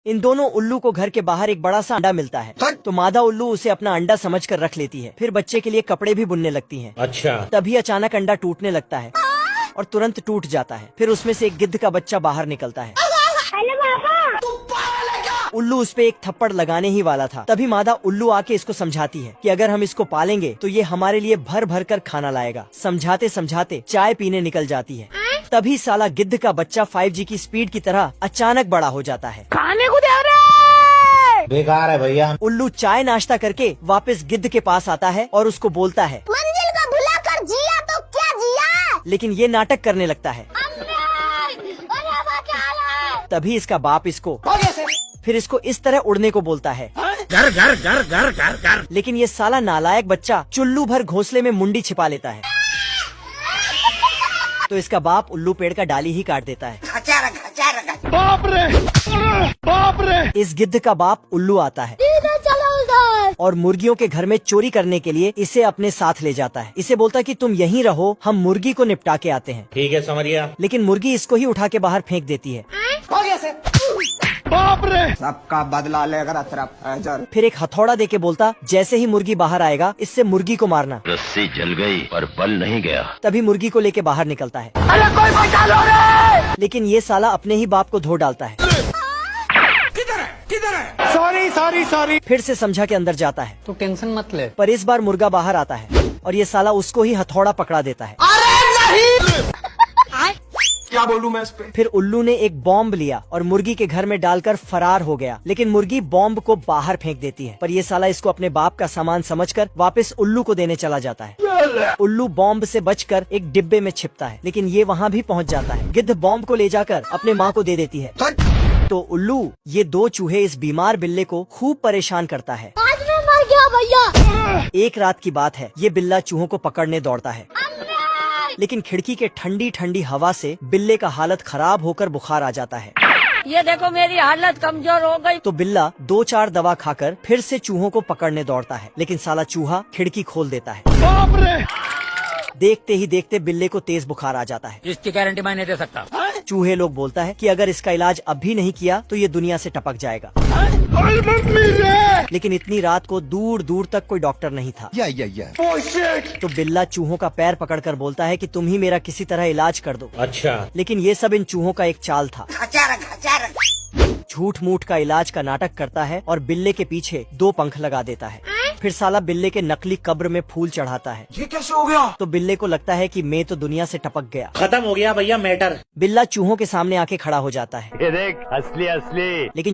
इन दोनों उल्लू को घर के बाहर एक बड़ा सा अंडा मिलता है। तो मादा उल्लू उसे अपना अंडा समझकर रख लेती है। फिर बच्चे के लिए कपड़े भी बुनने लगती है। अच्छा। तभी अचानक अंडा टूटने लगता है और तुरंत टूट जाता है। फिर उसमें से एक गिद्ध का बच्चा बाहर निकलता है। उल्लू उस पे एक थप्पड़ लगाने ही वाला था। तभी मादा उल्लू आके इसको समझाती है कि अगर हम इसको पालेंगे तो ये हमारे लिए भर भर कर खाना लाएगा। समझाते समझाते चाय पीने निकल जाती है। तभी साला गिद्ध का बच्चा 5G की स्पीड की तरह अचानक बड़ा हो जाता है। खाने को दे रहे बेकार है भैया। उल्लू चाय नाश्ता करके वापस गिद्ध के पास आता है और उसको बोलता है, मंजिल को भुला कर जिया तो क्या जिया। लेकिन ये नाटक करने लगता है। तभी इसका बाप इसको फिर इसको इस तरह उड़ने को बोलता है। घर घर घर घर घर घर। लेकिन ये साला नालायक बच्चा चुल्लू भर घोंसले में मुंडी छिपा लेता है। तो इसका बाप उल्लू पेड़ का डाली ही काट देता है। बाप रे बाप रे। इस गिद्ध का बाप उल्लू आता है और मुर्गियों के घर में चोरी करने के लिए इसे अपने साथ ले जाता है। इसे बोलता है कि तुम यहीं रहो, हम मुर्गी को निपटा के आते हैं। ठीक है, समझ गया। लेकिन मुर्गी इसको ही उठा के बाहर फेंक देती है। बाप रे। सबका बदला लेकर तरफ। फिर एक हथौड़ा देके बोलता, जैसे ही मुर्गी बाहर आएगा इससे मुर्गी को मारना। रस्सी जल गई पर बल नहीं गया। तभी मुर्गी को लेके बाहर निकलता है। अरे कोई बचा लो रे। लेकिन ये साला अपने ही बाप को धो डालता है। किधर है? Sorry sorry sorry. फिर से समझा के अंदर जाता है। तू टेंशन मत ले। पर इस बार मुर्गा बाहर आता है और ये साला उसको ही हथौड़ा पकड़ा देता है। क्या बोलूं मैं इस पे? फिर उल्लू ने एक बॉम्ब लिया और मुर्गी के घर में डालकर फरार हो गया। लेकिन मुर्गी बॉम्ब को बाहर फेंक देती है। पर ये साला इसको अपने बाप का सामान समझकर वापस उल्लू को देने चला जाता है। उल्लू बॉम्ब से बचकर एक डिब्बे में छिपता है। लेकिन ये वहाँ भी पहुँच जाता है। गिद्ध बॉम्ब को ले जाकर अपने माँ को दे देती है। तो उल्लू ये दो चूहे इस बीमार बिल्ले को खूब परेशान करता है। आज मैं मर गया भैया। एक रात की बात है, ये बिल्ला चूहों को पकड़ने दौड़ता है। लेकिन खिड़की के ठंडी ठंडी हवा से बिल्ले का हालत खराब होकर बुखार आ जाता है। ये देखो मेरी हालत कमजोर हो गई। तो बिल्ला 2-4 दवा खाकर फिर से चूहों को पकड़ने दौड़ता है। लेकिन साला चूहा खिड़की खोल देता है। बाप रे। देखते ही देखते बिल्ले को तेज बुखार आ जाता है। इसकी गारंटी मैं नहीं दे सकता। चूहे लोग बोलता है कि अगर इसका इलाज अब भी नहीं किया तो ये दुनिया से टपक जाएगा। लेकिन इतनी रात को दूर दूर तक कोई डॉक्टर नहीं था। तो बिल्ला चूहों का पैर पकड़कर बोलता है कि तुम ही मेरा किसी तरह इलाज कर दो। अच्छा। लेकिन ये सब इन चूहों का एक चाल था। झूठ मूठ का इलाज का नाटक करता है और बिल्ले के पीछे 2 पंख लगा देता है। फिर साला बिल्ले के नकली कब्र में फूल चढ़ाता है। ये कैसे हो गया? तो बिल्ले को लगता है कि मैं तो दुनिया से टपक गया। खत्म हो गया भैया मैटर। बिल्ला चूहों के सामने आके खड़ा हो जाता है। ये देख असली असली। लेकिन